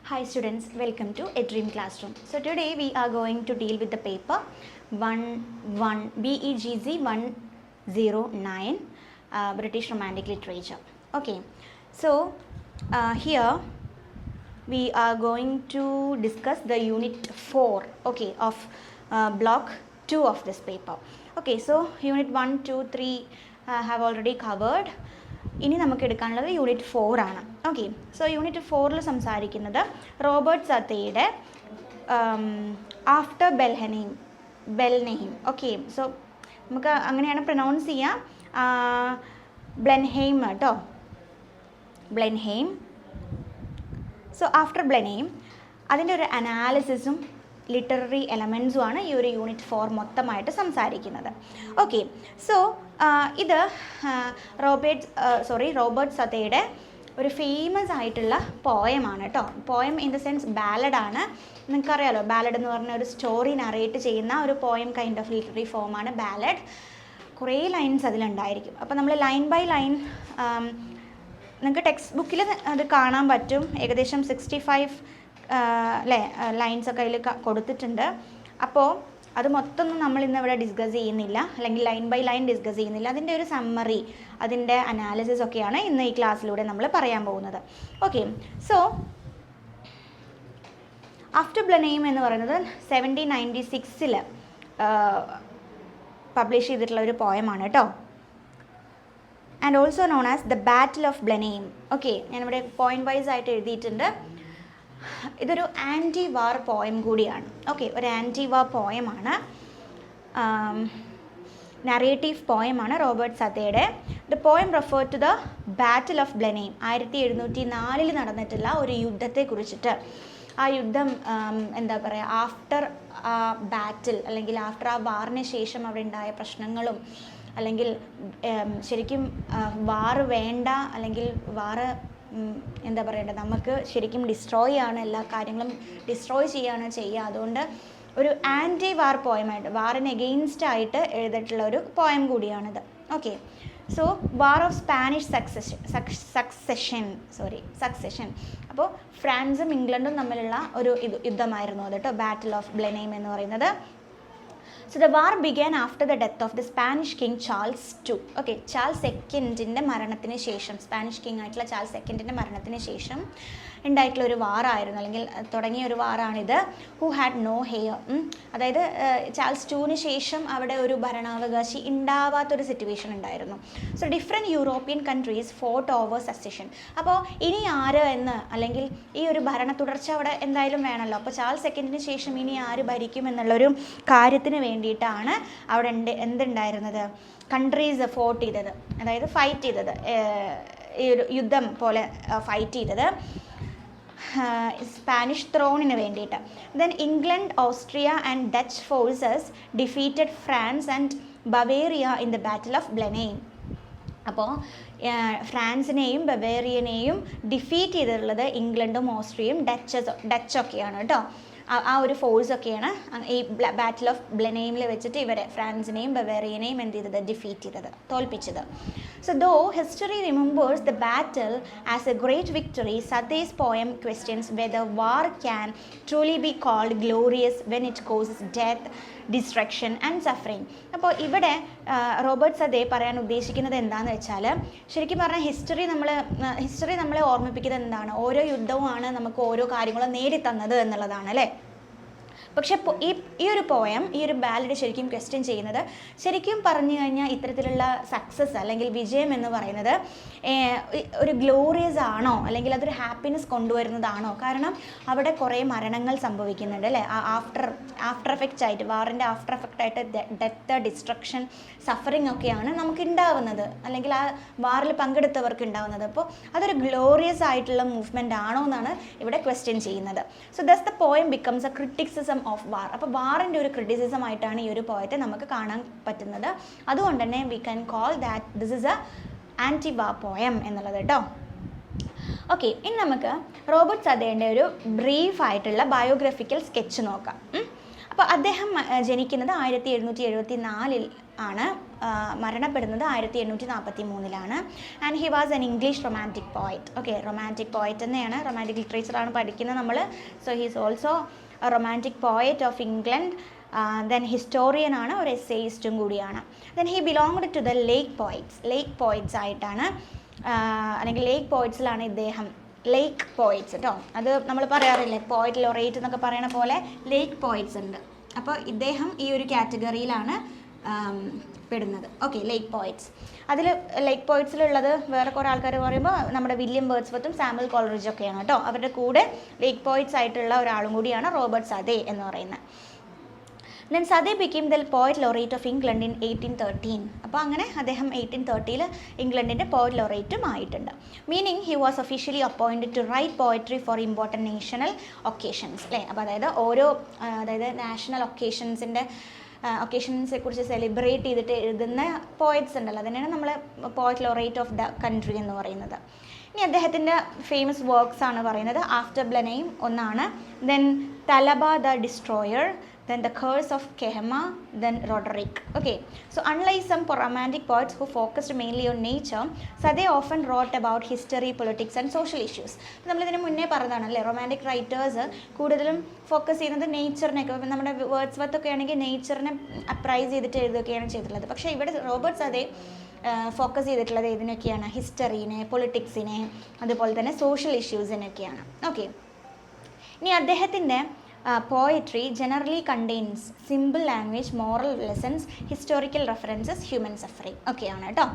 Hi students, welcome to A Dream Classroom. So today we are going to deal with the paper BEGZ 109 British Romantic Literature. Okay, so here we are going to discuss the unit 4 of block 2 of this paper. Okay, so unit 1, 2, 3 have already covered. ഇനി നമുക്ക് എടുക്കാനുള്ളത് unit 4 ആണ്. Okay, so unit 4 സംസാരിക്കുന്നത് Robert സതയുടെ after ബെൽനെഹിം. Okay, so നമുക്ക് അങ്ങനെയാണ് pronounce ചെയ്യുക, ബ്ലെൻഹെയിം കേട്ടോ, ബ്ലെൻഹെയിം. So after ബ്ലെൻഹെയിം അതിൻ്റെ ഒരു അനാലിസിസും ലിറ്റററി എലമെൻസുമാണ് ഈ ഒരു യൂണിറ്റ് 4 മൊത്തമായിട്ട് സംസാരിക്കുന്നത്. ഓക്കെ, സോ ഇത് റോബർട്ട് സതയുടെ ഒരു ഫേമസ് ആയിട്ടുള്ള പോയമാണ് കേട്ടോ. പോയം ഇൻ ദ സെൻസ് ബാലഡാണ്. നിങ്ങൾക്കറിയാലോ, ബാലഡ് എന്ന് പറഞ്ഞ ഒരു സ്റ്റോറി നറേറ്റ് ചെയ്യുന്ന ഒരു പോയം കൈൻഡ് ഓഫ് ലിറ്റററി ഫോമാണ് ബാലഡ്. കുറേ ലൈൻസ് അതിലുണ്ടായിരിക്കും. അപ്പോൾ നമ്മൾ ലൈൻ ബൈ ലൈൻ നിങ്ങൾക്ക് ടെക്സ്റ്റ് ബുക്കിൽ അത് കാണാൻ പറ്റും. ഏകദേശം 65 ലൈൻസൊക്കെ അതിൽ കൊടുത്തിട്ടുണ്ട്. അപ്പോൾ അത് മൊത്തം നമ്മൾ ഇന്ന് ഇവിടെ ഡിസ്കസ് ചെയ്യുന്നില്ല, അല്ലെങ്കിൽ ലൈൻ ബൈ ലൈൻ ഡിസ്കസ് ചെയ്യുന്നില്ല. അതിൻ്റെ ഒരു സമ്മറി, അതിൻ്റെ അനാലിസിസ് ഒക്കെയാണ് ഇന്ന് ഈ ക്ലാസ്സിലൂടെ നമ്മൾ പറയാൻ പോകുന്നത്. ഓക്കെ, സോ ആഫ്റ്റർ ബ്ലെൻഹെയിം എന്ന് പറയുന്നത് 1796 പബ്ലിഷ് ചെയ്തിട്ടുള്ള ഒരു പോയമാണ് കേട്ടോ. And also known as the battle of Blenheim. Okay, ഞാനിവിടെ പോയിന്റ് വൈസ് ആയിട്ട് എഴുതിയിട്ടുണ്ട്. ഇതൊരു ആൻറ്റി വാർ പോയം കൂടിയാണ്. ഓക്കെ, ഒരു ആൻറ്റി വാർ പോയമാണ്, നറേറ്റീവ് പോയമാണ് റോബർട്ട് സതയുടെ. The poem refer to the battle of Blenheim. 1704 നടന്നിട്ടുള്ള ഒരു യുദ്ധത്തെ കുറിച്ചിട്ട്. ആ യുദ്ധം എന്താ പറയുക, ആഫ്റ്റർ ആ ബാറ്റിൽ അല്ലെങ്കിൽ ആഫ്റ്റർ ആ വാറിന് ശേഷം അവിടെ ഉണ്ടായ പ്രശ്നങ്ങളും, അല്ലെങ്കിൽ ശരിക്കും വാറ് വേണ്ട, അല്ലെങ്കിൽ വാറ് എന്താ പറയേണ്ടത്, നമുക്ക് ശരിക്കും ഡിസ്ട്രോയ് ആണ്, എല്ലാ കാര്യങ്ങളും ഡിസ്ട്രോയ് ചെയ്യുക. അതുകൊണ്ട് ഒരു ആൻറ്റി വാർ പോയമായിട്ട്, വാറിന് എഗെയിൻസ്റ്റ് ആയിട്ട് എഴുതിയിട്ടുള്ള ഒരു പോയം കൂടിയാണിത്. Okay, so war of Spanish succession. അപ്പോൾ ഫ്രാൻസും ഇംഗ്ലണ്ടും തമ്മിലുള്ള ഒരു യുദ്ധമായിരുന്നു അത് കേട്ടോ, ബാറ്റിൽ ഓഫ് ബ്ലെൻഹെയിം എന്ന് പറയുന്നത്. So the war began after the death of the Spanish king Charles II. Okay, Charles II മരണത്തിന് ശേഷം, സ്പാനിഷ് കിങ് ആയിട്ടുള്ള ചാൾസ് II മരണത്തിന് ശേഷം ഉണ്ടായിട്ടുള്ള ഒരു വാറായിരുന്നു, അല്ലെങ്കിൽ തുടങ്ങിയ ഒരു വാറാണിത്. Who had no heir. അതായത് ചാൾസ് II ശേഷം അവിടെ ഒരു ഭരണാവകാശി ഉണ്ടാവാത്തൊരു സിറ്റുവേഷൻ ഉണ്ടായിരുന്നു. So different European countries fought over succession. അപ്പോൾ ഇനി ആര് എന്ന്, അല്ലെങ്കിൽ ഈ ഒരു ഭരണ തുടർച്ച അവിടെ എന്തായാലും വേണമല്ലോ. അപ്പോൾ ചാൾസ് II ശേഷം ഇനി ആര് ഭരിക്കും എന്നുള്ളൊരു കാര്യത്തിന് വേണ്ടിയിട്ടാണ് അവിടെ എന്തുണ്ടായിരുന്നത്, കൺട്രീസ് ഫോട്ട് ചെയ്തത്, അതായത് ഫൈറ്റ് ചെയ്തത്, ഈ ഒരു യുദ്ധം പോലെ ഫൈറ്റ് ചെയ്തത് സ്പാനിഷ് ത്രോണിന് വേണ്ടിയിട്ട്. Then England, Austria and Dutch forces defeated France and Bavaria in the battle of Blenheim. അപ്പോൾ ഫ്രാൻസിനെയും ബവേറിയനെയും ഡിഫീറ്റ് ചെയ്തിട്ടുള്ളത് ഇംഗ്ലണ്ടും ഓസ്ട്രിയയും ഡച്ചൊക്കെയാണ് കേട്ടോ. ആ ഒരു ഫോഴ്സൊക്കെയാണ് ഈ ബാറ്റിൽ ഓഫ് ബ്ലെൻഹെയിമിൽ വെച്ചിട്ട് ഇവരെ ഫ്രാൻസിനെയും ബവേറിയനെയും എന്ത് ചെയ്തത്, ഡിഫീറ്റ് ചെയ്തത്, തോൽപ്പിച്ചത്. So though history remembers the battle as a great victory, Sade's poem questions whether war can truly be called glorious when it causes death, destruction and suffering. അപ്പോൾ ഇവിടെ റോബർട്ട് സതേ പറയാൻ ഉദ്ദേശിക്കുന്നത് എന്താണെന്ന് വെച്ചാൽ, ശരിക്കും പറഞ്ഞാൽ ഹിസ്റ്ററി നമ്മളെ ഓർമ്മിപ്പിക്കുന്നത് എന്താണ്, ഓരോ യുദ്ധവുമാണ് നമുക്ക് ഓരോ കാര്യങ്ങളും നേടിത്തന്നത് എന്നുള്ളതാണ് അല്ലേ. പക്ഷെ ഈ ഒരു പോയം, ഈ ഒരു ബാലഡ് ശരിക്കും ക്വസ്റ്റ്യൻ ചെയ്യുന്നത്, ശരിക്കും പറഞ്ഞു കഴിഞ്ഞാൽ ഇത്തരത്തിലുള്ള സക്സസ് അല്ലെങ്കിൽ വിജയം എന്ന് പറയുന്നത് ഒരു ഗ്ലോറിയസ് ആണോ, അല്ലെങ്കിൽ അതൊരു ഹാപ്പിനെസ് കൊണ്ടുവരുന്നതാണോ? കാരണം അവിടെ കുറേ മരണങ്ങൾ സംഭവിക്കുന്നുണ്ട് അല്ലേ, ആഫ്റ്റർ എഫക്റ്റ് ആയിട്ട്, വാറിൻ്റെ ആഫ്റ്റർ എഫക്റ്റ് ആയിട്ട് ഡെത്ത്, ഡിസ്ട്രക്ഷൻ, സഫറിങ് ഒക്കെയാണ് നമുക്ക് ഉണ്ടാവുന്നത്, അല്ലെങ്കിൽ ആ വാറിൽ പങ്കെടുത്തവർക്ക് ഉണ്ടാവുന്നത്. അപ്പോൾ അതൊരു ഗ്ലോറിയസ് ആയിട്ടുള്ള മൂവ്മെൻ്റ് ആണോ എന്നാണ് ഇവിടെ ക്വസ്റ്റ്യൻ ചെയ്യുന്നത്. So thus the poem becomes a criticism of war. അപ്പോൾ വാറിൻ്റെ ഒരു ക്രിറ്റിസിസം ആയിട്ടാണ് ഈ ഒരു പോയത്തെ നമുക്ക് കാണാൻ പറ്റുന്നത്. അതുകൊണ്ട് തന്നെ we can call that this is a anti war poem എന്നുള്ളത് കേട്ടോ. ഓക്കെ, ഇനി നമുക്ക് റോബർട്ട് സതയുടെ ഒരു ബ്രീഫ് ആയിട്ടുള്ള ബയോഗ്രഫിക്കൽ സ്കെച്ച് നോക്കാം. അപ്പോൾ അദ്ദേഹം ജനിക്കുന്നത് 1774 ആണ്. മരണപ്പെടുന്നത് 1843 and he was an English romantic poet. Okay, romantic poet തന്നെയാണ്, റൊമാൻറ്റിക് ലിറ്ററേച്ചറാണ് പഠിക്കുന്നത് നമ്മൾ. So he's also a romantic poet of England. Then historian ആണ്, ഒരു എസ്സേയിസ്റ്റും കൂടിയാണ്. Then he belonged to the Lake poets ആയിട്ടാണ്, അല്ലെങ്കിൽ ലേക്ക് പോയിറ്റ്സിലാണ് ഇദ്ദേഹം. ലേക്ക് പോയിറ്റ്സ് കേട്ടോ, അത് നമ്മൾ പറയാറില്ലേ പോയറ്റ് ലൊറേറ്റ് എന്നൊക്കെ പറയണ പോലെ ലേക്ക് പോയിറ്റ്സ് ഉണ്ട്. അപ്പോൾ ഇദ്ദേഹം ഈ ഒരു കാറ്റഗറിയിലാണ് പെടുന്നത്. ഓക്കെ, ലേക്ക് പോയിറ്റ്സ്. അതിൽ ലേക്ക് പോയിറ്റ്സിലുള്ളത് വേറെ കുറേ ആൾക്കാർ പറയുമ്പോൾ നമ്മുടെ വില്യം വേർഡ്സ്വർത്തും സാമുവൽ കോളറിഡ്ജും ഒക്കെയാണ് കേട്ടോ. അവരുടെ കൂടെ ലേക്ക് പോയിറ്റ്സ് ആയിട്ടുള്ള ഒരാളും കൂടിയാണ് റോബർട്ട് സദേ എന്ന് പറയുന്നത്. Then Southey became the poet laureate of England in 1813. അപ്പോൾ അങ്ങനെ അദ്ദേഹം 1830 ഇംഗ്ലണ്ടിൻ്റെ പോയറ്റ് ലോറേറ്റും ആയിട്ടുണ്ട്. Meaning he was officially appointed to write poetry for important national occasions അല്ലേ. അപ്പോൾ അതായത് നാഷണൽ ഒക്കേഷൻസിനെ കുറിച്ച് സെലിബ്രേറ്റ് ചെയ്തിട്ട് എഴുതുന്ന പോയറ്റ്സ് ഉണ്ടല്ലോ, അതിനാണ് നമ്മൾ poet laureate of the country എന്ന് പറയുന്നത്. ഇനി അദ്ദേഹത്തിൻ്റെ ഫേമസ് വർക്ക്സ് ആണ് പറയുന്നത്. ആഫ്റ്റർ ബ്ലനെയിം ഒന്നാണ്, then Thalaba the destroyer, then the curse of Kehama, then Roderick. Okay, so unlike some romantic poets who focused mainly on nature, Sade often wrote about history, politics and social issues. നമ്മളിതിന് മുന്നേ പറഞ്ഞതാണല്ലേ, romantic writers കൂടുതലും focus ചെയ്യുന്നത് നേച്ചറിനെയൊക്കെ. ഇപ്പം നമ്മുടെ Wordsworth ഒക്കെ ആണെങ്കിൽ നേച്ചറിനെ appraise ചെയ്തിട്ട് എഴുതുകയാണ് ചെയ്തിട്ടുള്ളത്. പക്ഷേ ഇവിടെ റോബർട്ട് സദേ ഫോക്കസ് ചെയ്തിട്ടുള്ളത് ഇതിനൊക്കെയാണ്, ഹിസ്റ്ററീനെ, പൊളിറ്റിക്സിനെ, അതുപോലെ തന്നെ സോഷ്യൽ ഇഷ്യൂസിനൊക്കെയാണ്. ഓക്കെ, ഇനി അദ്ദേഹത്തിൻ്റെ poetry generally contains simple language, moral lessons, historical references, human suffering ഒക്കെയാണ് കേട്ടോ.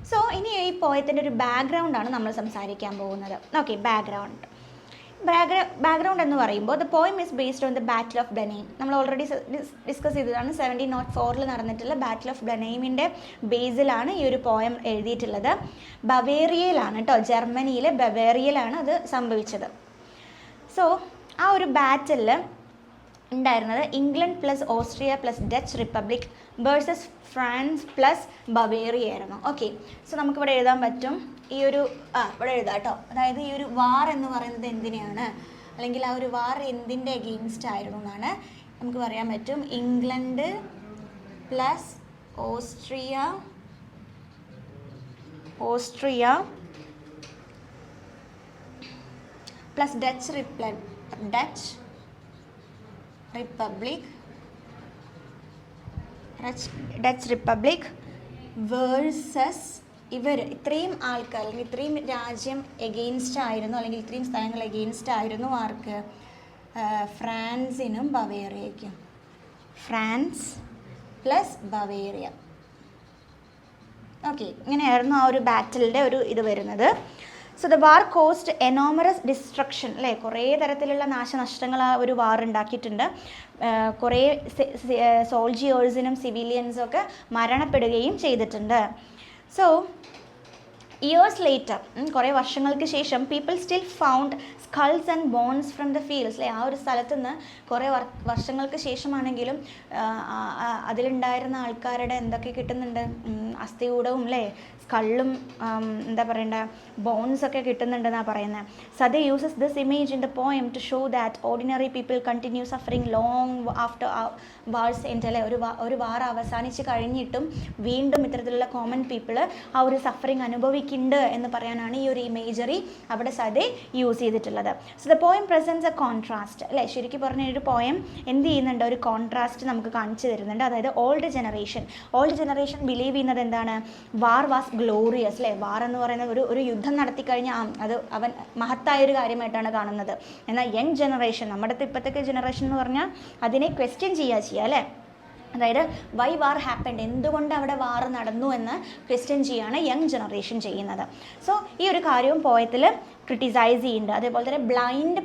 സോ ഇനി ഈ പോയത്തിൻ്റെ ഒരു ബാക്ക്ഗ്രൗണ്ടാണ് നമ്മൾ സംസാരിക്കാൻ പോകുന്നത്. ഓക്കെ, ബാക്ക്ഗ്രൗണ്ട് എന്ന് പറയുമ്പോൾ the poem is based on the battle of Blenheim. നമ്മൾ ഓൾറെഡി ഡിസ്കസ് ചെയ്തതാണ്. 1704 നടന്നിട്ടുള്ള ബാറ്റിൽ ഓഫ് ബ്ലനെയിമിൻ്റെ ബേസിലാണ് ഈ ഒരു പോയം എഴുതിയിട്ടുള്ളത്. ബവേറിയയിലാണ് കേട്ടോ, ജർമ്മനിയിലെ ബവേറിയയിലാണ് അത് സംഭവിച്ചത്. സോ ആ ഒരു ബാറ്റിൽ ഉണ്ടായിരുന്നത് England plus Austria plus Dutch republic versus France plus Bavaria ആയിരുന്നു. ഓക്കെ, സോ നമുക്കിവിടെ എഴുതാൻ പറ്റും ഈ ഒരു ഇവിടെ എഴുതാം കേട്ടോ. അതായത് ഈ ഒരു വാർ എന്ന് പറയുന്നത് എന്തിനെയാണ്, അല്ലെങ്കിൽ ആ ഒരു വാർ എന്തിൻ്റെ എഗെയിൻസ്റ്റ് ആയിരുന്നു എന്നാണ് നമുക്ക് പറയാൻ പറ്റും. England plus Austria plus Dutch republic versus ഇത്രയും ആൾക്കാർ, അല്ലെങ്കിൽ ഇത്രയും രാജ്യം എഗെയിൻസ്റ്റ് ആയിരുന്നു, അല്ലെങ്കിൽ ഇത്രയും സ്ഥലങ്ങൾ എഗെയിൻസ്റ്റ് ആയിരുന്നു ആർക്ക്, ഫ്രാൻസിനും ബവേറിയയ്ക്കും. France plus Bavaria. ഓക്കെ, ഇങ്ങനെയായിരുന്നു ആ ഒരു ബാറ്റിലിൻ്റെ ഒരു ഇത് വരുന്നത്. So the war cost enormous destruction അല്ലേ, കുറേ തരത്തിലുള്ള നാശനഷ്ടങ്ങൾ ആ ഒരു വാർ ഉണ്ടാക്കിയിട്ടുണ്ട്. കുറേ സോൾജിയേഴ്സിനും സിവിലിയൻസും ഒക്കെ മരണപ്പെടുകയും ചെയ്തിട്ടുണ്ട്. സോ ഇയേഴ്സ് ലേറ്റർ, കുറേ വർഷങ്ങൾക്ക് ശേഷം, people still found skulls and bones from the fields അല്ലേ. ആ ഒരു സ്ഥലത്ത് നിന്ന് കുറേ വർഷങ്ങൾക്ക് ശേഷമാണെങ്കിലും അതിലുണ്ടായിരുന്ന ആൾക്കാരുടെ എന്തൊക്കെ കിട്ടുന്നുണ്ട്, അസ്ഥികൂടവും അല്ലേ, സ്കള്ളും എന്താ പറയണ്ട ബോൺസ് ഒക്കെ കിട്ടുന്നുണ്ടെന്നാണ് പറയുന്നത്. Southey uses this image in the poem to show that ordinary people continue suffering long after wars end അല്ലേ. ഒരു വാർ അവസാനിച്ച് കഴിഞ്ഞിട്ടും വീണ്ടും ഇത്തരത്തിലുള്ള കോമൺ പീപ്പിൾ ആ ഒരു സഫറിങ് അനുഭവിക്കുന്നുണ്ട് എന്ന് പറയാനാണ് ഈ ഒരു ഇമേജറി അവിടെ സദേ യൂസ് ചെയ്തിട്ടുള്ളത്. So the poem presence A contrast അല്ലേ. ശരിക്കും പറഞ്ഞ ഒരു പോയം എന്ത് ചെയ്യുന്നുണ്ട്, ഒരു കോൺട്രാസ്റ്റ് നമുക്ക് കാണിച്ചു തരുന്നുണ്ട്. അതായത് ഓൾഡ് ജനറേഷൻ ബിലീവ് ചെയ്യുന്നത് എന്താണ്, വാർ വാസ് ഗ്ലോറിയസ് അല്ലേ. വാർ എന്ന് പറയുന്നത് ഒരു യുദ്ധം നടത്തി കഴിഞ്ഞാൽ അത് അവൻ മഹത്തായൊരു കാര്യമായിട്ടാണ് കാണുന്നത്. എന്നാൽ യങ് ജനറേഷൻ, നമ്മുടെ ഇപ്പോഴത്തെ ജനറേഷൻ എന്ന് പറഞ്ഞാൽ അതിനെ ക്വസ്റ്റ്യൻ ചെയ്യുക അല്ലേ. അതായത് വൈ വാർ ഹാപ്പൻഡ്, എന്തുകൊണ്ട് അവിടെ വാർ നടന്നു എന്ന് ക്വസ്റ്റ്യൻ ചെയ്യാണ് യങ് ജനറേഷൻ ചെയ്യുന്നത്. സോ ഈ ഒരു കാര്യവും പോയത്തിൽ ക്രിട്ടിസൈസ് ചെയ്യുന്നുണ്ട്. അതേപോലെ തന്നെ ബ്ലൈൻഡ്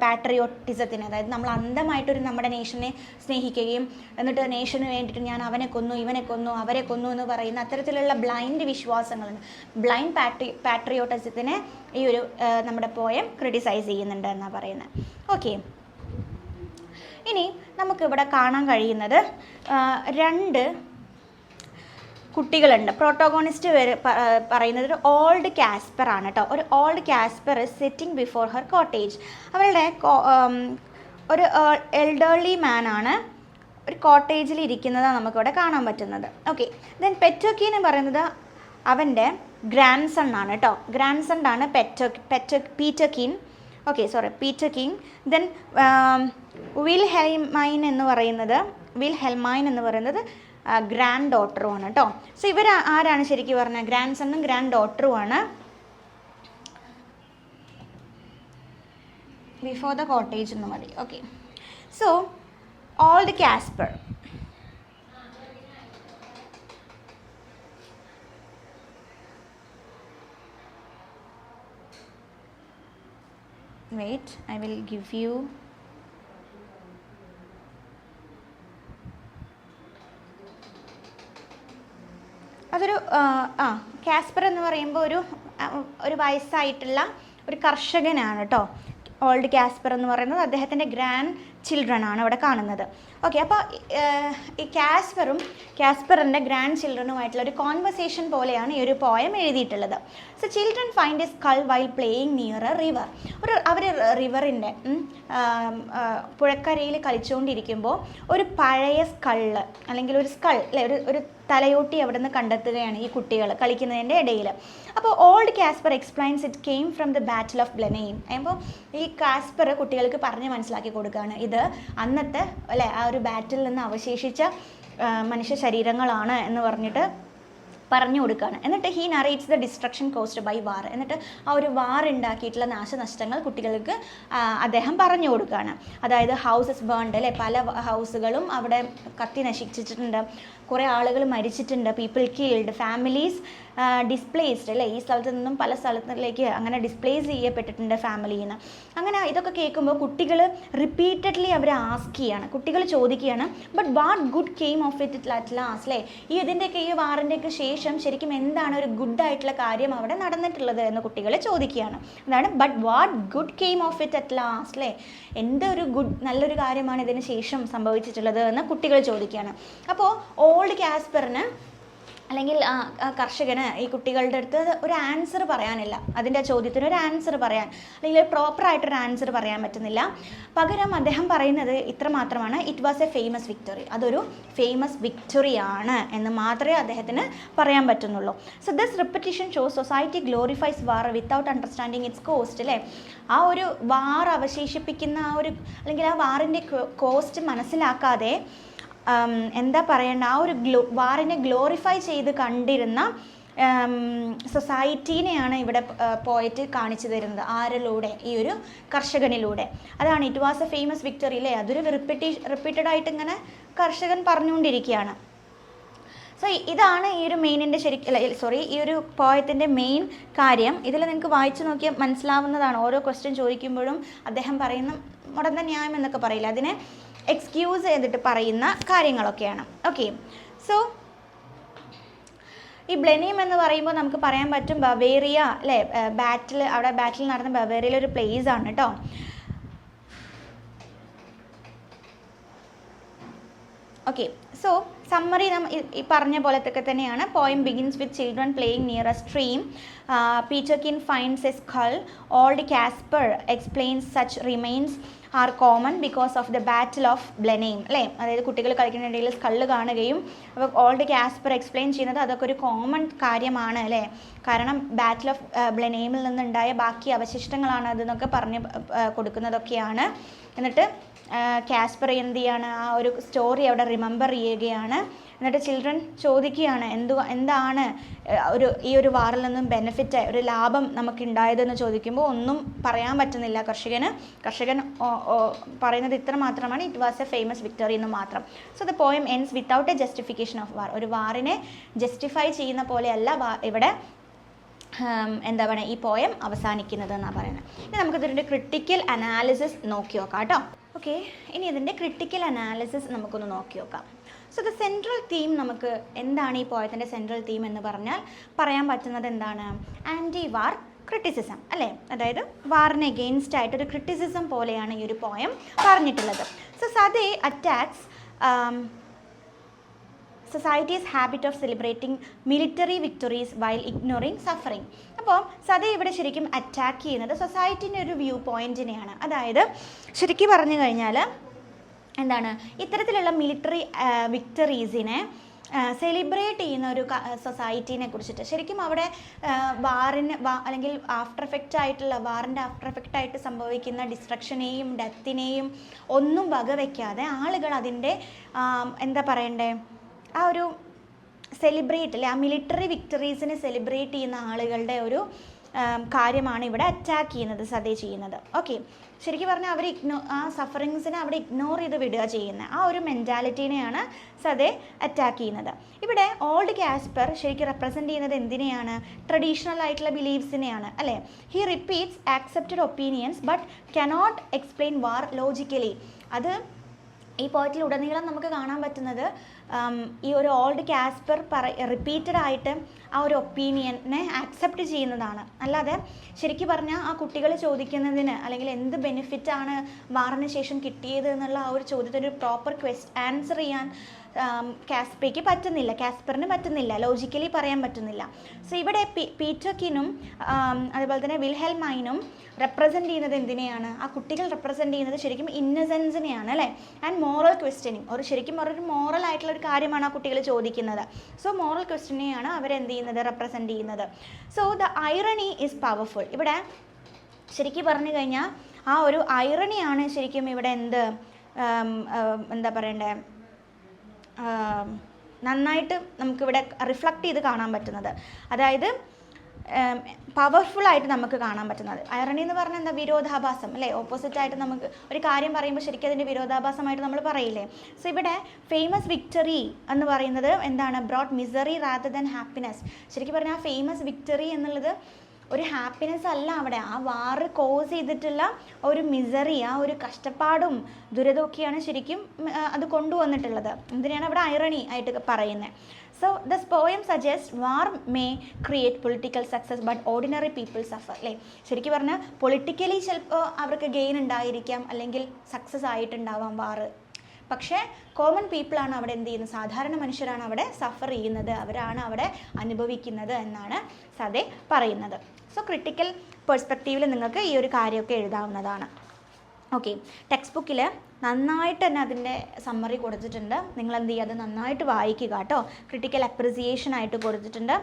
പാട്രിയോട്ടിസത്തിന്, അതായത് നമ്മൾ അന്ധമായിട്ടൊരു നമ്മുടെ നേഷനെ സ്നേഹിക്കുകയും എന്നിട്ട് നേഷന് വേണ്ടിയിട്ട് ഞാൻ അവനെ കൊന്നു ഇവനെ കൊന്നു അവരെ കൊന്നു എന്ന് പറയുന്ന അത്തരത്തിലുള്ള ബ്ലൈൻഡ് വിശ്വാസങ്ങളുണ്ട്. ബ്ലൈൻഡ് പാട്രിയോട്ടിസത്തിനെ ഈ ഒരു നമ്മുടെ പോയം ക്രിട്ടിസൈസ് ചെയ്യുന്നുണ്ട് എന്നാണ് പറയുന്നത്. ഓക്കെ, ഇനി നമുക്കിവിടെ കാണാൻ കഴിയുന്നത് രണ്ട് കുട്ടികളുണ്ട്. പ്രോട്ടോഗോണിസ്റ്റ് പറയുന്നത് ഒരു ഓൾഡ് കാസ്പർ ആണ് കേട്ടോ. ഒരു old Casper sitting before Har cottage. അവളുടെ ഒരു എൽഡർലി മാൻ ആണ്, ഒരു കോട്ടേജിൽ ഇരിക്കുന്നതാണ് നമുക്കിവിടെ കാണാൻ പറ്റുന്നത്. ഓക്കെ, ദെൻ പെറ്റോക്കി എന്ന് പറയുന്നത് അവൻ്റെ ഗ്രാൻഡ് സൺ ആണ് കേട്ടോ. ഗ്രാൻഡ് സൺ ആണ് Peterkin. Okay, sorry, Peterkin. Then Wilhelmine എന്ന് പറയുന്നത് ഗ്രാൻഡ് ഡോട്ടറുമാണ് കേട്ടോ. സോ ഇവർ ആരാണ് ശരിക്കും പറഞ്ഞാൽ ഗ്രാൻഡ് സണ്ണും ഗ്രാൻഡ് ഡോട്ടറുമാണ് ബിഫോർ ദ കോട്ടേജ് എന്ന് മതി. Okay, so old Kaspar. Wait, I will give you അതൊരു കാസ്പർ എന്ന് പറയുമ്പോൾ ഒരു വയസ്സായിട്ടുള്ള ഒരു കർഷകനാണ് കേട്ടോ. ഓൾഡ് കാസ്പർ എന്ന് പറയുന്നത് അദ്ദേഹത്തിൻ്റെ ഗ്രാൻഡ് ചിൽഡ്രൻ ആണ് അവിടെ കാണുന്നത്. ഓക്കെ, അപ്പോൾ ഈ കാസ്പറിൻ്റെ ഗ്രാൻഡ് ചിൽഡ്രനുമായിട്ടുള്ള ഒരു കോൺവെർസേഷൻ പോലെയാണ് ഈ ഒരു പോയം എഴുതിയിട്ടുള്ളത്. So children find a skull while playing near a river. അവർ റിവറിൻ്റെ പുഴക്കരയിൽ കളിച്ചുകൊണ്ടിരിക്കുമ്പോൾ ഒരു പഴയ സ്കള് അല്ലെങ്കിൽ ഒരു സ്കൾ അല്ലെ ഒരു തലയോട്ടി അവിടെ നിന്ന് കണ്ടെത്തുകയാണ് ഈ കുട്ടികൾ കളിക്കുന്നതിൻ്റെ ഇടയിൽ. അപ്പോൾ old Kaspar explains it came from the battle of Blenheim. അപ്പോൾ ഈ കാസ്പർ കുട്ടികൾക്ക് പറഞ്ഞ് മനസ്സിലാക്കി കൊടുക്കുകയാണ് ഇത് അന്നത്തെ അല്ലെ ആ ഒരു ബാറ്റിൽ നിന്ന് അവശേഷിച്ച മനുഷ്യ ശരീരങ്ങളാണ് എന്ന് പറഞ്ഞു കൊടുക്കുകയാണ്. എന്നിട്ട് he narrates the destruction caused by war. എന്നിട്ട് ആ ഒരു വാർ ഉണ്ടാക്കിയിട്ടുള്ള നാശനഷ്ടങ്ങൾ കുട്ടികൾക്ക് അദ്ദേഹം പറഞ്ഞു കൊടുക്കുകയാണ്. അതായത് ഹൗസസ് ബേൺഡ് അല്ലേ, പല ഹൗസുകളും അവിടെ കത്തി നശിച്ചിട്ടുണ്ട്, കുറേ ആളുകൾ മരിച്ചിട്ടുണ്ട്, പീപ്പിൾ കിൽഡ്, ഫാമിലീസ് ഡിസ്പ്ലേസ്ഡ് അല്ലേ, ഈ സ്ഥലത്ത് നിന്നും പല സ്ഥലത്തിലേക്ക് അങ്ങനെ ഡിസ്പ്ലേസ് ചെയ്യപ്പെട്ടിട്ടുണ്ട് ഫാമിലിന്ന്. അങ്ങനെ ഇതൊക്കെ കേൾക്കുമ്പോൾ കുട്ടികൾ റിപ്പീറ്റഡ്ലി അവർ ആസ്ക് ചെയ്യാണ്, കുട്ടികൾ ചോദിക്കുകയാണ് but what good came of it at last അല്ലേ, ഈ വാറിൻ്റെയൊക്കെ ശേഷം ശരിക്കും എന്താണ് ഒരു ഗുഡായിട്ടുള്ള കാര്യം അവിടെ നടന്നിട്ടുള്ളത് എന്ന് കുട്ടികൾ ചോദിക്കുകയാണ്. അതാണ് but what good came of it at last അല്ലേ, എന്തൊരു നല്ലൊരു കാര്യമാണ് ഇതിന് ശേഷം സംഭവിച്ചിട്ടുള്ളത് എന്ന് കുട്ടികൾ ചോദിക്കുകയാണ്. അപ്പോൾ ഓൾഡ് കാസ്പറിന് അല്ലെങ്കിൽ കർഷകന് ഈ കുട്ടികളുടെ അടുത്ത് ഒരു ആൻസർ പറയാനില്ല, അതിൻ്റെ ചോദ്യത്തിന് ഒരു ആൻസർ പറയാൻ അല്ലെങ്കിൽ പ്രോപ്പറായിട്ടൊരു ആൻസർ പറയാൻ പറ്റുന്നില്ല. പകരം അദ്ദേഹം പറയുന്നത് ഇത്ര മാത്രമാണ്, it was a famous victory, അതൊരു ഫേമസ് വിക്ടറിയാണ് എന്ന് മാത്രമേ അദ്ദേഹത്തിന് പറയാൻ പറ്റുന്നുള്ളൂ. So this repetition shows society glorifies war without understanding its cost അല്ലേ. ആ ഒരു വാർ അവശേഷിപ്പിക്കുന്ന അല്ലെങ്കിൽ ആ വാറിൻ്റെ കോസ്റ്റ് മനസ്സിലാക്കാതെ എന്താ പറയേണ്ട ആ ഒരു വാറിനെ ഗ്ലോറിഫൈ ചെയ്ത് കണ്ടിരുന്ന സൊസൈറ്റീനെയാണ് ഇവിടെ പോയിട്ട് കാണിച്ചു തരുന്നത്. ആരിലൂടെ? ഈ ഒരു കർഷകനിലൂടെ. അതാണ് it was a famous victory അല്ലേ, അതൊരു റിപ്പീറ്റഡായിട്ട് ഇങ്ങനെ കർഷകൻ പറഞ്ഞുകൊണ്ടിരിക്കുകയാണ്. സോ ഇതാണ് ഈ ഒരു മെയിനിൻ്റെ ഈ ഒരു പോയത്തിൻ്റെ മെയിൻ കാര്യം. ഇതിൽ നിങ്ങൾക്ക് വായിച്ചു നോക്കിയാൽ മനസ്സിലാവുന്നതാണ്. ഓരോ ക്വസ്റ്റ്യൻ ചോദിക്കുമ്പോഴും അദ്ദേഹം പറയുന്ന മുടന്ത ന്യായം എന്നൊക്കെ പറയില്ല, അതിനെ എക്സ്ക്യൂസ് ചെയ്തിട്ട് പറയുന്ന കാര്യങ്ങളൊക്കെയാണ്. ഓക്കെ, സോ ഈ ബ്ലെനീം എന്ന് പറയുമ്പോൾ നമുക്ക് പറയാൻ പറ്റും ബവേറിയ അല്ലേ, അവിടെ ബാറ്റിൽ നടന്ന ബവേറിയയിലെ ഒരു പ്ലേസ് ആണ് കേട്ടോ. ഓക്കെ, സോ സമ്മറി ഈ പറഞ്ഞ പോലത്തൊക്കെ തന്നെയാണ്. Poem begins with children playing near a stream. Peterkin finds a skull. Old Kaspar explains such remains are common because of the battle of Blenheim അല്ലേ, അതായത് കുട്ടികൾ കളിക്കുന്നതിനിടയിൽ സ്കള് കാണുകയും അപ്പോൾ ഓൾഡ് കാസ്പർ എക്സ്പ്ലെയിൻ ചെയ്യുന്നത് അതൊക്കെ ഒരു കോമൺ കാര്യമാണ് അല്ലേ, കാരണം ബാറ്റിൽ ഓഫ് ബ്ലെനെയിമിൽ നിന്നുണ്ടായ ബാക്കി അവശിഷ്ടങ്ങളാണ് അതെന്നൊക്കെ പറഞ്ഞ് കൊടുക്കുന്നതൊക്കെയാണ്. എന്നിട്ട് കാസ്പർ എന്ത് ചെയ്യാണ്, ആ ഒരു സ്റ്റോറി അവിടെ റിമെമ്പർ ചെയ്യുകയാണ്. എന്നിട്ട് ചിൽഡ്രൻ ചോദിക്കുകയാണ് എന്താണ് ഈ ഒരു വാറിൽ നിന്നും ബെനിഫിറ്റ് ഒരു ലാഭം നമുക്കുണ്ടായതെന്ന് ചോദിക്കുമ്പോൾ ഒന്നും പറയാൻ പറ്റുന്നില്ല കർഷകൻ പറയുന്നത് ഇത്ര മാത്രമാണ്, it was a famous victory എന്ന് മാത്രം. So the poem ends without A justification of വാർ. ഒരു വാറിനെ ജസ്റ്റിഫൈ ചെയ്യുന്ന പോലെയല്ല ഇവിടെ എന്താ പറയുക ഈ പോയം അവസാനിക്കുന്നത് എന്നാണ് പറയുന്നത്. ഇനി നമുക്കിതിൻ്റെ ക്രിട്ടിക്കൽ അനാലിസിസ് നോക്കി നോക്കാം കേട്ടോ. ഓക്കെ, ഇനി ഇതിൻ്റെ ക്രിട്ടിക്കൽ അനാലിസിസ് നമുക്കൊന്ന് നോക്കി നോക്കാം. സോ ദ സെൻട്രൽ തീം നമുക്ക് എന്താണ് ഈ പോയത്തിൻ്റെ സെൻട്രൽ തീം എന്ന് പറഞ്ഞാൽ പറയാൻ പറ്റുന്നത് എന്താണ്, ആൻറ്റി വാർ ക്രിറ്റിസിസം അല്ലേ, അതായത് വാറിന് എഗെയിൻസ്റ്റ് ആയിട്ടൊരു ക്രിറ്റിസിസം പോലെയാണ് ഈ ഒരു പോയം പറഞ്ഞിട്ടുള്ളത്. So Southey attacks society's habit of celebrating military victories while ignoring suffering. അപ്പോൾ സദേ ഇവിടെ ശരിക്കും അറ്റാക്ക് ചെയ്യുന്നത് സൊസൈറ്റിൻ്റെ ഒരു വ്യൂ പോയിൻറ്റിനെയാണ്. അതായത് ശരിക്കും പറഞ്ഞു കഴിഞ്ഞാൽ എന്താണ് ഇത്തരത്തിലുള്ള മിലിറ്ററി വിക്ടറീസിനെ സെലിബ്രേറ്റ് ചെയ്യുന്ന ഒരു സൊസൈറ്റീനെ കുറിച്ചിട്ട്. ശരിക്കും അവിടെ അല്ലെങ്കിൽ ആഫ്റ്റർ എഫക്റ്റ് ആയിട്ടുള്ള വാറിൻ്റെ ആഫ്റ്റർ എഫക്റ്റ് ആയിട്ട് സംഭവിക്കുന്ന ഡിസ്ട്രക്ഷനെയും ഡെത്തിനെയും ഒന്നും വകവയ്ക്കാതെ ആളുകൾ അതിൻ്റെ എന്താ പറയണ്ടേ ആ ഒരു സെലിബ്രേറ്റ് അല്ലെ ആ മിലിറ്ററി വിക്ടറീസിനെ സെലിബ്രേറ്റ് ചെയ്യുന്ന ആളുകളുടെ ഒരു കാര്യമാണ് ഇവിടെ അറ്റാക്ക് ചെയ്യുന്നത്, സതേ ചെയ്യുന്നത്. ഓക്കെ, ശരിക്കും പറഞ്ഞാൽ അവർ ആ സഫറിങ്സിനെ അവിടെ ഇഗ്നോർ ചെയ്ത് വിടുക ചെയ്യുന്നത്. ആ ഒരു മെൻറ്റാലിറ്റീനെയാണ് സതേ അറ്റാക്ക് ചെയ്യുന്നത്. ഇവിടെ ഓൾഡ് കാസ്പർ ശരിക്കും റെപ്രസെൻറ്റ് ചെയ്യുന്നത് എന്തിനെയാണ്? ട്രഡീഷണൽ ആയിട്ടുള്ള ബിലീഫ്സിനെയാണ് അല്ലേ. He repeats accepted opinions but cannot explain war logically. അത് ഈ പോയറ്റിൽ ഉടനീളം നമുക്ക് കാണാൻ പറ്റുന്നത് ഈ ഒരു ഓൾഡ് കാസ്പർ റിപ്പീറ്റഡ് ആയിട്ട് ആ ഒരു ഒപ്പീനിയനെ ആക്സെപ്റ്റ് ചെയ്യുന്നതാണ്. അല്ലാതെ ശരിക്കും പറഞ്ഞാൽ ആ കുട്ടികൾ ചോദിക്കുന്നതിന് അല്ലെങ്കിൽ എന്ത് ബെനിഫിറ്റാണ് വാറിന് ശേഷം കിട്ടിയത് എന്നുള്ള ആ ഒരു ചോദ്യത്തിന് ഒരു പ്രോപ്പർ ആൻസർ ചെയ്യാൻ കാസ്പറിന് പറ്റുന്നില്ല, ലോജിക്കലി പറയാൻ പറ്റുന്നില്ല. സോ ഇവിടെ പീറ്റർക്കിനും അതുപോലെ തന്നെ വിൽഹെൽമൈനും റെപ്രസെൻറ്റ് ചെയ്യുന്നത് എന്തിനെയാണ്? ആ കുട്ടികൾ റെപ്രസെൻറ്റ് ചെയ്യുന്നത് ശരിക്കും ഇന്നസെൻസിനെയാണ് അല്ലേ. ആൻഡ് മോറൽ ക്വസ്റ്റ്യനിങ്, ശരിക്കും ഒരു മോറൽ ആയിട്ടുള്ള ഒരു കാര്യമാണ് ആ കുട്ടികൾ ചോദിക്കുന്നത്. സോ മോറൽ ക്വസ്റ്റ്യനെയാണ് അവരെന്ത് ചെയ്യുന്നത്? റെപ്രസെൻറ്റ് ചെയ്യുന്നത്. So the irony is powerful. ഇവിടെ ശരിക്കും പറഞ്ഞു കഴിഞ്ഞാൽ ആ ഒരു ഐറണിയാണ് ശരിക്കും ഇവിടെ എന്താ പറയണ്ടേ നന്നായിട്ട് നമുക്കിവിടെ റിഫ്ലക്റ്റ് ചെയ്ത് കാണാൻ പറ്റുന്നത്. അതായത് പവർഫുള്ളായിട്ട് നമുക്ക് കാണാൻ പറ്റുന്നത്. ഐറണി എന്ന് പറഞ്ഞാൽ എന്താ? വിരോധാഭാസം അല്ലേ. ഓപ്പോസിറ്റായിട്ട് നമുക്ക് ഒരു കാര്യം പറയുമ്പോൾ ശരിക്കും അതിൻ്റെ വിരോധാഭാസമായിട്ട് നമ്മൾ പറയില്ലേ. സോ ഇവിടെ ഫേമസ് വിക്ടറി എന്ന് പറയുന്നത് എന്താണ്? Brought misery rather than happiness. ശരിക്കും പറഞ്ഞാൽ ആ ഫേമസ് വിക്ടറി എന്നുള്ളത് ഒരു ഹാപ്പിനെസ് അല്ല, അവിടെ ആ വാറ് കോസ് ചെയ്തിട്ടുള്ള ഒരു മിസറി, ആ ഒരു കഷ്ടപ്പാടും ദുരിതമൊക്കെയാണ് ശരിക്കും അത് കൊണ്ടുവന്നിട്ടുള്ളത്. എന്തിനാണ് അവിടെ ഐറണി ആയിട്ട് പറയുന്നത്? So this poem suggest war may create political success but ordinary people suffer അല്ലേ. ശരിക്കും പറഞ്ഞാൽ പൊളിറ്റിക്കലി ചിലപ്പോൾ അവർക്ക് ഗെയിൻ ഉണ്ടായിരിക്കാം, അല്ലെങ്കിൽ സക്സസ് ആയിട്ടുണ്ടാവാം വാറ്. പക്ഷേ കോമൺ പീപ്പിളാണ് അവിടെ എന്ത് ചെയ്യുന്നത്? സാധാരണ മനുഷ്യരാണ് അവിടെ സഫർ ചെയ്യുന്നത്, അവരാണ് അവിടെ അനുഭവിക്കുന്നത് എന്നാണ് സതേ പറയുന്നത്. സോ ക്രിട്ടിക്കൽ പെർസ്പെക്റ്റീവിൽ നിങ്ങൾക്ക് ഈ ഒരു കാര്യമൊക്കെ എഴുതാവുന്നതാണ്. ഓക്കെ, ടെക്സ്റ്റ് ബുക്കിൽ നന്നായിട്ട് തന്നെ അതിൻ്റെ സമ്മറി കൊടുത്തിട്ടുണ്ട്. നിങ്ങൾ എന്ത് ചെയ്യുക? അത് നന്നായിട്ട് വായിക്കുക കേട്ടോ. ക്രിട്ടിക്കൽ അപ്രിസിയേഷൻ ആയിട്ട് കൊടുത്തിട്ടുണ്ട്.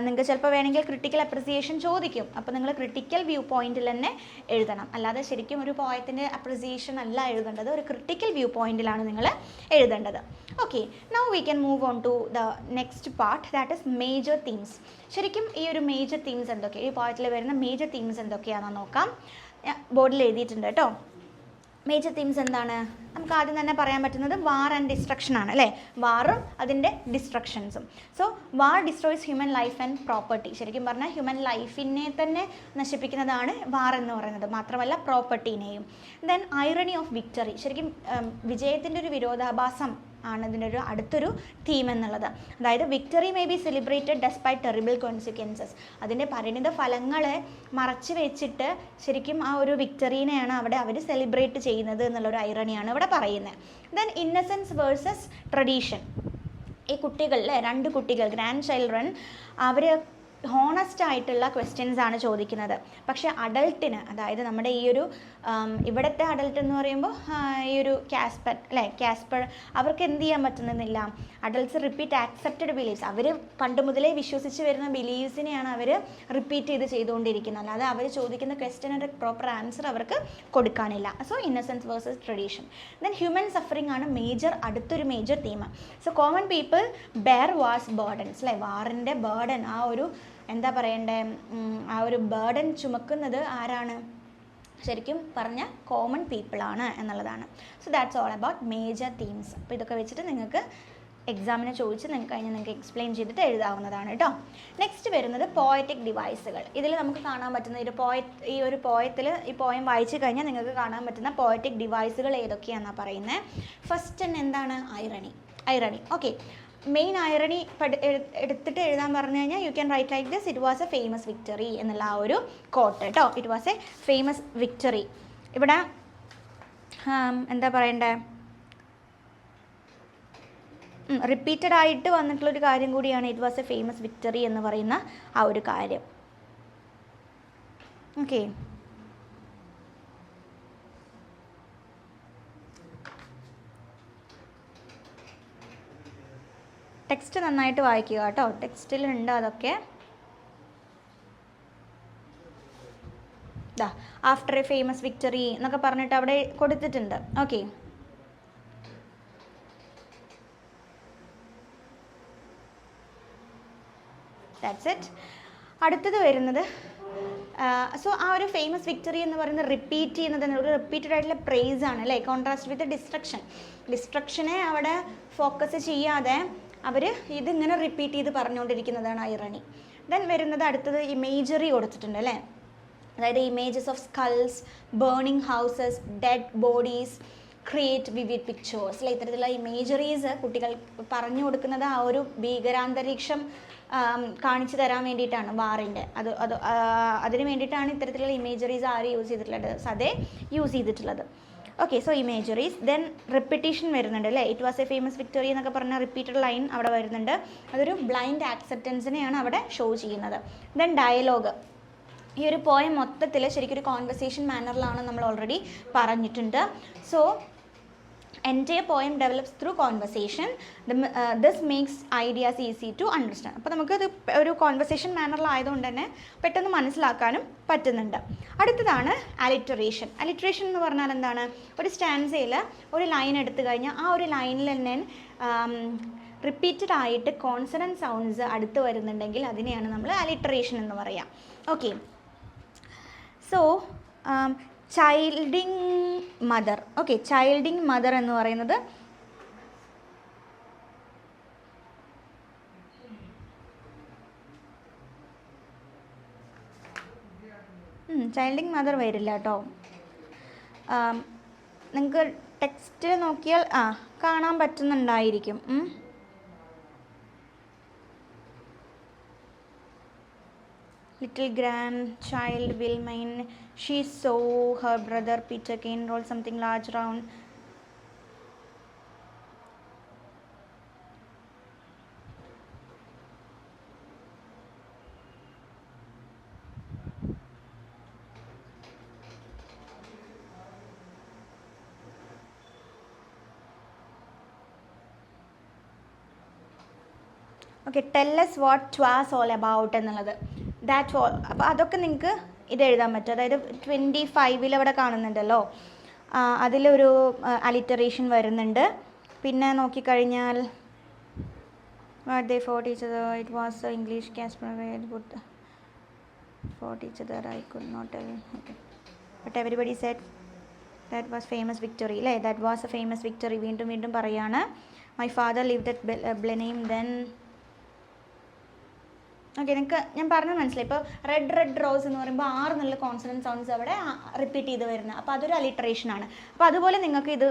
നിങ്ങൾക്ക് ചിലപ്പോൾ വേണമെങ്കിൽ ക്രിട്ടിക്കൽ അപ്രിസിയേഷൻ ചോദിക്കും. അപ്പോൾ നിങ്ങൾ ക്രിട്ടിക്കൽ വ്യൂ പോയിന്റിൽ തന്നെ എഴുതണം. അല്ലാതെ ശരിക്കും ഒരു പോയത്തിൻ്റെ അപ്രിസിയേഷൻ അല്ല എഴുതേണ്ടത്, ഒരു ക്രിട്ടിക്കൽ വ്യൂ പോയിന്റിലാണ് നിങ്ങൾ എഴുതേണ്ടത്. Okay, now we can move on to the next part, that is major themes. ശരിക്കും ഈ ഒരു മേജർ തീംസ് എന്തൊക്കെയാണ്, ഈ പോയറ്റിൽ വരുന്ന മേജർ തീംസ് എന്തൊക്കെയാണെന്ന് നോക്കാം. ബോർഡിൽ എഴുതിയിട്ടുണ്ട് കേട്ടോ. മേജർ തീംസ് എന്താണ്? നമുക്ക് ആദ്യം തന്നെ പറയാൻ പറ്റുന്നത് വാർ ആൻഡ് ഡിസ്ട്രക്ഷൻ ആണ് അല്ലേ. വാറും അതിൻ്റെ ഡിസ്ട്രക്ഷൻസും. So war destroys human life and property. ശരിക്കും പറഞ്ഞാൽ ഹ്യൂമൻ ലൈഫിനെ തന്നെ നശിപ്പിക്കുന്നതാണ് വാർ എന്ന് പറയുന്നത്, മാത്രമല്ല പ്രോപ്പർട്ടീനെയും. Then irony of victory. ശരിക്കും വിജയത്തിൻ്റെ ഒരു വിരോധാഭാസം ആണ് ഇതിൻ്റെ അടുത്തൊരു തീം എന്നുള്ളത്. അതായത് victory may be celebrated despite terrible consequences. അതിൻ്റെ പരിണിത ഫലങ്ങളെ മറച്ചു വെച്ചിട്ട് ശരിക്കും ആ ഒരു വിക്ടറീനെയാണ് അവിടെ അവർ സെലിബ്രേറ്റ് ചെയ്യുന്നത് എന്നുള്ളൊരു ഐറണിയാണ് ഇവിടെ പറയുന്നത്. Then innocence versus tradition. ഈ കുട്ടികളിലെ 2 കുട്ടികൾ ഗ്രാൻഡ് ചിൽഡ്രൻ അവർ ഹോണസ്റ്റ് ആയിട്ടുള്ള ക്വസ്റ്റ്യൻസ് ആണ് ചോദിക്കുന്നത്. പക്ഷേ അഡൾട്ടിന്, അതായത് നമ്മുടെ ഈ ഒരു ഇവിടുത്തെ അഡൾട്ട് എന്ന് പറയുമ്പോൾ ഈ ഒരു കാസ്പർ അവർക്ക് എന്ത് ചെയ്യാൻ പറ്റുന്നില്ല. Adults repeat accepted beliefs. അവർ പണ്ട് മുതലേ വിശ്വസിച്ച് വരുന്ന ബിലീഫ്സിനെയാണ് അവർ റിപ്പീറ്റ് ചെയ്തുകൊണ്ടിരിക്കുന്നത്. അല്ലാതെ അവർ ചോദിക്കുന്ന ക്വസ്റ്റ്യൻ്റെ പ്രോപ്പർ ആൻസർ അവർക്ക് കൊടുക്കാനില്ല. So innocence versus tradition. Then human suffering ആണ് അടുത്തൊരു major theme. So common people bear wars burdens അല്ലേ. വാറിൻ്റെ ബേർഡൻ, ആ ഒരു എന്താ പറയണ്ടേ, ആ ഒരു ബേർഡൻ ചുമക്കുന്നത് ആരാണ്? ശരിക്കും പറഞ്ഞാൽ കോമൺ പീപ്പിളാണ് എന്നുള്ളതാണ്. So that's all about major themes. അപ്പോൾ ഇതൊക്കെ വെച്ചിട്ട് നിങ്ങൾക്ക് എക്സാമിനെ ചോദിച്ച് നിങ്ങൾക്ക് എക്സ്പ്ലെയിൻ ചെയ്തിട്ട് എഴുതാവുന്നതാണ് കേട്ടോ. നെക്സ്റ്റ് വരുന്നത് പോയറ്റിക് ഡിവൈസുകൾ. ഇതിൽ നമുക്ക് കാണാൻ പറ്റുന്ന ഈ ഒരു പോയത്തിൽ ഈ പോയം വായിച്ചു കഴിഞ്ഞാൽ നിങ്ങൾക്ക് കാണാൻ പറ്റുന്ന പോയറ്റിക് ഡിവൈസുകൾ ഏതൊക്കെയാണെന്നാണ് പറയുന്നത്. ഫസ്റ്റ് തന്നെ എന്താണ്? ഐറണി. ഓക്കെ, മെയിൻ ഐറണി എടുത്തിട്ട് എഴുതാൻ പറഞ്ഞു കഴിഞ്ഞാൽ you can write like this: it was a famous victory എന്നുള്ള ആ ഒരു കോട്ട് കേട്ടോ. It was a famous victory. ഇവിടെ എന്താ പറയണ്ടേ, റിപ്പീറ്റഡ് ആയിട്ട് വന്നിട്ടുള്ളൊരു കാര്യം കൂടിയാണ് it was a famous victory എന്ന് പറയുന്ന ആ ഒരു കാര്യം. ഓക്കെ, ടെക്സ്റ്റ് നന്നായിട്ട് വായിക്കുക കേട്ടോ, ടെക്സ്റ്റിലുണ്ട് അതൊക്കെ. ആഫ്റ്റർ എ ഫേമസ് വിക്ടറി എന്നൊക്കെ പറഞ്ഞിട്ട് അവിടെ കൊടുത്തിട്ടുണ്ട്. Okay, that's it. അടുത്തത് വരുന്നത് സോ ആ ഒരു ഫേമസ് വിക്ടറി എന്ന് പറയുന്നത് റിപ്പീറ്റ് ചെയ്യുന്നത് ഒരു റിപ്പീറ്റഡ് ആയിട്ടുള്ള പ്രൈസ് ആണ് അല്ലേ, കോൺട്രാസ്റ്റ് വിത്ത് ഡിസ്ട്രക്ഷനെ അവിടെ ഫോക്കസ് ചെയ്യാതെ അവർ ഇതിങ്ങനെ റിപ്പീറ്റ് ചെയ്ത് പറഞ്ഞുകൊണ്ടിരിക്കുന്നതാണ് ഐറണി. ദെൻ വരുന്നത് അടുത്തത് ഇമേജറി കൊടുത്തിട്ടുണ്ട് അല്ലേ, അതായത് images of skulls, burning houses, dead bodies, create vivid pictures അല്ലെ. ഇത്തരത്തിലുള്ള ഇമേജറീസ് കുട്ടികൾ പറഞ്ഞു കൊടുക്കുന്നത് ആ ഒരു ഭീകരാന്തരീക്ഷം കാണിച്ചു തരാൻ വേണ്ടിയിട്ടാണ് വാറിൻ്റെ. അതിന് വേണ്ടിയിട്ടാണ് ഇത്തരത്തിലുള്ള ഇമേജറീസ് ആര് യൂസ് ചെയ്തിട്ടുള്ളത്, സതേ യൂസ് ചെയ്തിട്ടുള്ളത്. Okay, so imageries. Then repetition വരുന്നുണ്ട് അല്ലേ, it was a famous victory എന്നൊക്കെ പറഞ്ഞ റിപ്പീറ്റഡ് ലൈൻ അവിടെ വരുന്നുണ്ട്. അതൊരു ബ്ലൈൻഡ് ആക്സെപ്റ്റൻസിനെയാണ് അവിടെ ഷോ ചെയ്യുന്നത്. Then dialogue. ഈ ഒരു പോയം മൊത്തത്തിൽ ശരിക്കും ഒരു കോൺവെർസേഷൻ മാനറിലാണ് നമ്മൾ ഓൾറെഡി പറഞ്ഞിട്ടുണ്ട്. So entire poem develops through conversation. This makes ideas easy to understand. അപ്പോൾ നമുക്കത് ഒരു കോൺവെർസേഷൻ മാനറിലായതുകൊണ്ട് തന്നെ പെട്ടെന്ന് മനസ്സിലാക്കാനും പറ്റുന്നുണ്ട്. അടുത്തതാണ് അലിറ്ററേഷൻ. അലിറ്ററേഷൻ എന്ന് പറഞ്ഞാൽ എന്താണ്, ഒരു സ്റ്റാൻസയിൽ ഒരു ലൈൻ എടുത്തു കഴിഞ്ഞാൽ ആ ഒരു ലൈനിൽ തന്നെ റിപ്പീറ്റഡ് ആയിട്ട് കോൺസണൻറ്റ് സൗണ്ട്സ് അടുത്ത് വരുന്നുണ്ടെങ്കിൽ അതിനെയാണ് നമ്മൾ അലിറ്ററേഷൻ എന്ന് പറയാം. Okay, so childing mother. Okay, childing mother എന്ന് പറയുന്നത് ചൈൽഡിങ് മദർ വരില്ല കേട്ടോ. നിങ്ങൾക്ക് ടെക്സ്റ്റ് നോക്കിയാൽ കാണാൻ പറ്റുന്നുണ്ടായിരിക്കും. Little grandchild Wilhelmine, she saw her brother Peter Kane roll something large round. Okay, tell us what it was all about എന്നുള്ളത്. That all. അപ്പോൾ അതൊക്കെ നിങ്ങൾക്ക് ഇത് എഴുതാൻ പറ്റും. അതായത് 25 അവിടെ കാണുന്നുണ്ടല്ലോ, അതിലൊരു അലിറ്ററേഷൻ വരുന്നുണ്ട്. പിന്നെ നോക്കിക്കഴിഞ്ഞാൽ what they fought each other, it was English Kaspar good fought each other, I could not tell. Okay, but everybody said that was famous victory അല്ലേ, that was a famous victory. വീണ്ടും വീണ്ടും പറയാണ്. My father lived at Blenheim then. Okay, നിങ്ങൾക്ക് ഞാൻ പറഞ്ഞത് മനസ്സിലായി. ഇപ്പോൾ red rose എന്ന് പറയുമ്പോൾ 6 നല്ല കോൺസണൻറ്റ് സൗണ്ട്സ് അവിടെ റിപ്പീറ്റ് ചെയ്ത് വരുന്നത്. അപ്പോൾ അതൊരു അലിറ്ററേഷനാണ്. അപ്പോൾ അതുപോലെ നിങ്ങൾക്ക് ഇത്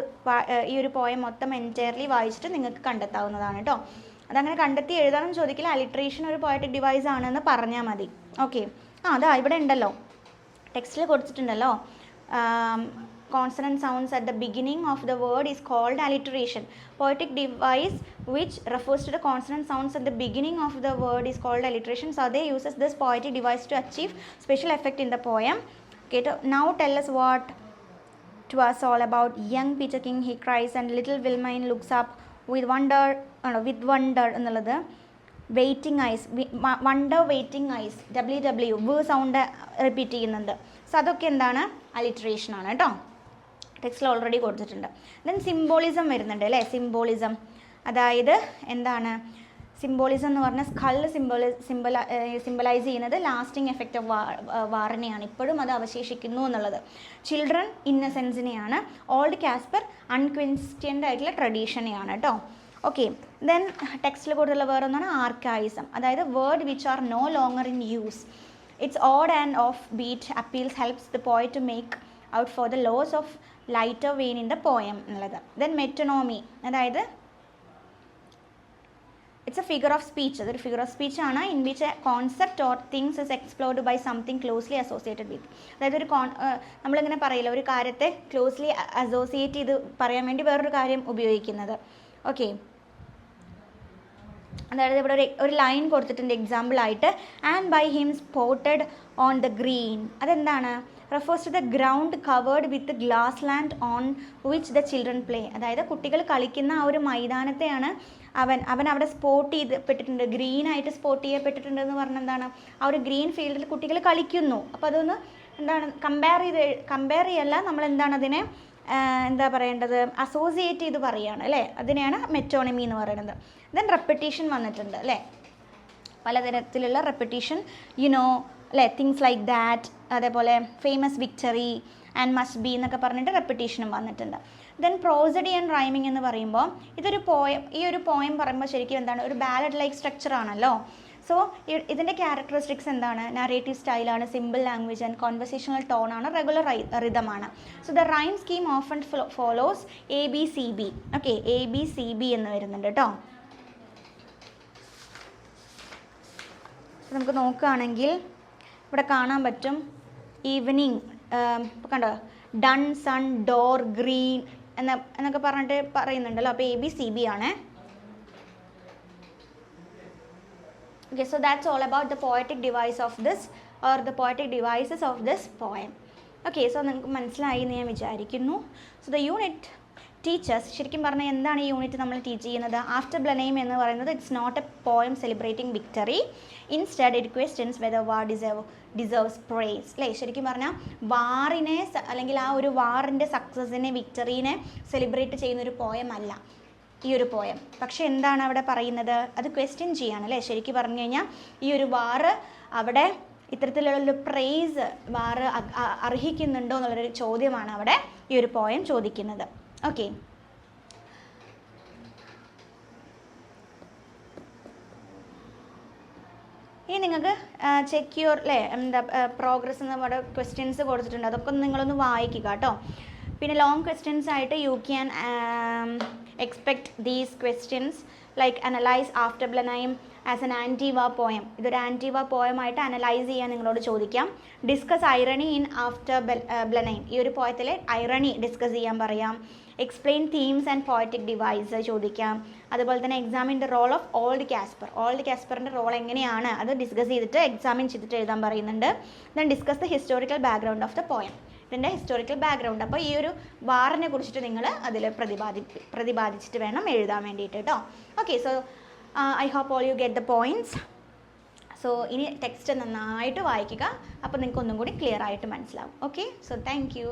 ഈ ഒരു പോയം മൊത്തം എൻറ്റയർലി വായിച്ചിട്ട് നിങ്ങൾക്ക് കണ്ടെത്താവുന്നതാണ് കേട്ടോ. അതങ്ങനെ കണ്ടെത്തി എഴുതാനും ചോദിക്കില്ല. അലിറ്ററേഷൻ ഒരു പോയറ്റിക് ഡിവൈസ് ആണെന്ന് പറഞ്ഞാൽ മതി. ഓക്കെ, അതാ ഇവിടെ ഉണ്ടല്ലോ, ടെക്സ്റ്റിൽ കൊടുത്തിട്ടുണ്ടല്ലോ. Consonant sounds at the beginning of the word is called alliteration. Poetic device which refers to the consonant sounds at the beginning of the word is called alliteration. So they uses this poetic device to achieve special effect in the poem. Okay, now tell us what it was all about. Young Peter King, he cries and little Wilhelmine looks up with wonder എന്നുള്ളത് waiting eyes, wonder waiting eyes, w sound repeat ചെയ്യുന്നുണ്ട്. So അതൊക്കെ എന്താണ്, alliteration ആണ് കേട്ടോ. ടെക്സ്റ്റിൽ already കൊടുത്തിട്ടുണ്ട്. Then symbolism വരുന്നുണ്ട് അല്ലേ. സിംബോളിസം അതായത് എന്താണ്, സിംബോളിസം എന്ന് പറഞ്ഞാൽ സ്കള്ള് സിംബലൈസ് ചെയ്യുന്നത് ലാസ്റ്റിംഗ് എഫക്റ്റ് ഓഫ് വാറിനെയാണ്. ഇപ്പോഴും അത് അവശേഷിക്കുന്നു എന്നുള്ളത്. ചിൽഡ്രൻ ഇന്നസെൻസിനെയാണ്. ഓൾഡ് കാസ്പർ അൺക്വസ്റ്റ്യൻഡ് ആയിട്ടുള്ള ട്രഡീഷനെയാണ് കേട്ടോ. ഓക്കെ, ദെൻ ടെക്സ്റ്റിൽ കൂടുതലുള്ള വേറൊന്നാണ് ആർക്കൈസം, അതായത് word which are no longer in use. It's odd and off beat appeals helps the poet to make out for the loss of lighter vein in the poem എന്നുള്ളത്. Then metonymy, അതായത് it's a figure of speech. അതൊരു figure of speech ആണ് in which a concept or things is explored by something closely associated with. അതായത് ഒരു നമ്മളിങ്ങനെ പറയില്ല, ഒരു കാര്യത്തെ ക്ലോസ്ലി അസോസിയേറ്റ് ചെയ്ത് പറയാൻ വേണ്ടി വേറൊരു കാര്യം ഉപയോഗിക്കുന്നത്. ഓക്കെ, അതായത് ഇവിടെ ഒരു ലൈൻ കൊടുത്തിട്ടുണ്ട് എക്സാമ്പിൾ ആയിട്ട്. And by him spotted on the green. അതെന്താണ്, refers to the ground covered with glass land on which the children play. അതായത് കുട്ടികൾ കളിക്കുന്ന ആ ഒരു മൈതാനത്തെയാണ് അവൻ അവിടെ സ്പോട്ട് ചെയ്യപ്പെട്ടിട്ടുണ്ട്, ഗ്രീനായിട്ട് സ്പോട്ട് ചെയ്യപ്പെട്ടിട്ടുണ്ട് എന്ന് പറഞ്ഞാൽ എന്താണ്, ആ ഒരു ഗ്രീൻ ഫീൽഡിൽ കുട്ടികൾ കളിക്കുന്നു. അപ്പോൾ അതൊന്ന് എന്താണ് കമ്പയർ ചെയ്യല്ല, നമ്മൾ എന്താണ് അതിനെ എന്താ പറയേണ്ടത്, അസോസിയേറ്റ് ചെയ്ത് പറയുകയാണ് അല്ലേ, അതിനെയാണ് മെറ്റോണിമി എന്ന് പറയുന്നത്. ദെൻ റെപ്പറ്റീഷൻ വന്നിട്ടുണ്ട് അല്ലേ, പലതരത്തിലുള്ള റെപ്പറ്റീഷൻ, അല്ലേ, തിങ്സ് ലൈക്ക് ദാറ്റ്, അതേപോലെ famous victory and must be എന്നൊക്കെ പറഞ്ഞിട്ട് റെപ്പറ്റീഷനും വന്നിട്ടുണ്ട്. ദെൻ പ്രോസഡി ആൻഡ് റൈമിംഗ് എന്ന് പറയുമ്പോൾ ഈ ഒരു പോയം പറയുമ്പോൾ ശരിക്കും എന്താണ്, ഒരു ബാലഡ് ലൈക്ക് സ്ട്രക്ചർ ആണല്ലോ. സോ ഇതിൻ്റെ ക്യാരക്ടറിസ്റ്റിക്സ് എന്താണ്, നറേറ്റീവ് സ്റ്റൈലാണ്, simple language and conversational tone ആണ്, റെഗുലർ റിതമാണ്. So the rhyme scheme often follows ABCB. Okay, ABCB എന്ന് വരുന്നുണ്ട് കേട്ടോ. നമുക്ക് നോക്കുകയാണെങ്കിൽ ഇവിടെ കാണാൻ പറ്റും ഈവനിങ്, കണ്ടോ, ഡൺ, സൺ, ഡോർ, ഗ്രീൻ എന്നൊക്കെ പറഞ്ഞിട്ട് പറയുന്നുണ്ടല്ലോ. അപ്പോൾ ABCB ആണ്. Okay, so that's all about the poetic device of this, or the poetic devices of this poem. Okay, so നിങ്ങൾക്ക് മനസ്സിലായി എന്ന് ഞാൻ വിചാരിക്കുന്നു. So the unit teaches, ശരിക്കും പറഞ്ഞാൽ എന്താണ് ഈ യൂണിറ്റ് നമ്മൾ ടീച്ച് ചെയ്യുന്നത്? ആഫ്റ്റർ ബ്ലനൈം എന്ന് പറയുന്നത് it's not a poem celebrating victory, instead it questions whether war deserves praise. അല്ലേ, ശരിക്കും പറഞ്ഞാൽ വാറിനെ അല്ലെങ്കിൽ ആ ഒരു വാറിൻ്റെ സക്സസിനെ, വിക്ടറീനെ സെലിബ്രേറ്റ് ചെയ്യുന്നൊരു പോയം അല്ല ഈ ഒരു പോയം. പക്ഷെ എന്താണ് അവിടെ പറയുന്നത്, അത് ക്വസ്റ്റ്യൻ ചെയ്യാണ് അല്ലേ. ശരിക്കും പറഞ്ഞു കഴിഞ്ഞാൽ ഈ ഒരു വാറ് അവിടെ ഇത്തരത്തിലുള്ളൊരു പ്രൈസ് വാറ് അർഹിക്കുന്നുണ്ടോ എന്നുള്ളൊരു ചോദ്യമാണ് അവിടെ ഈ ഒരു പോയം ചോദിക്കുന്നത്. ഓക്കെ, ഇനി നിങ്ങൾക്ക് ചെക്ക് യുവർ പ്രോഗ്രസ് എന്ന് അവിടെ ക്വസ്റ്റ്യൻസ് കൊടുത്തിട്ടുണ്ട്, അതൊക്കെ നിങ്ങളൊന്ന് വായിക്കുക കേട്ടോ. പിന്നെ ലോങ് ക്വസ്റ്റ്യൻസ് ആയിട്ട് you can expect these questions like analyse after Blenheim as an anti war poem. ഇതൊരു ആൻറ്റി-വാർ പോയമായിട്ട് അനലൈസ് ചെയ്യാൻ നിങ്ങളോട് ചോദിക്കാം. Discuss irony in after Blenheim, ഈ ഒരു പോയത്തിലെ ഐറണി ഡിസ്കസ് ചെയ്യാൻ പറയാം. Explain themes and poetic device ചോദിക്കാം. അതുപോലെ തന്നെ examine the role of old കാസ്പറിൻ്റെ റോൾ എങ്ങനെയാണ് അത് ഡിസ്കസ് ചെയ്തിട്ട് എക്സാമിൻ ചെയ്തിട്ട് എഴുതാൻ പറയുന്നുണ്ട്. Then discuss the historical background of the poem, ഇതിൻ്റെ ഹിസ്റ്റോറിക്കൽ ബാക്ക്ഗ്രൗണ്ട്. അപ്പോൾ ഈ ഒരു വാറിനെ കുറിച്ചിട്ട് നിങ്ങൾ അതിൽ പ്രതിപാദിച്ചിട്ട് വേണം എഴുതാൻ വേണ്ടിയിട്ട് കേട്ടോ. Okay, so I hope all you get the points. So ഇനി ടെക്സ്റ്റ് നന്നായിട്ട് വായിക്കുക, അപ്പോൾ നിങ്ങൾക്ക് ഒന്നും കൂടി ക്ലിയർ ആയിട്ട് മനസ്സിലാവും. Okay, so thank U.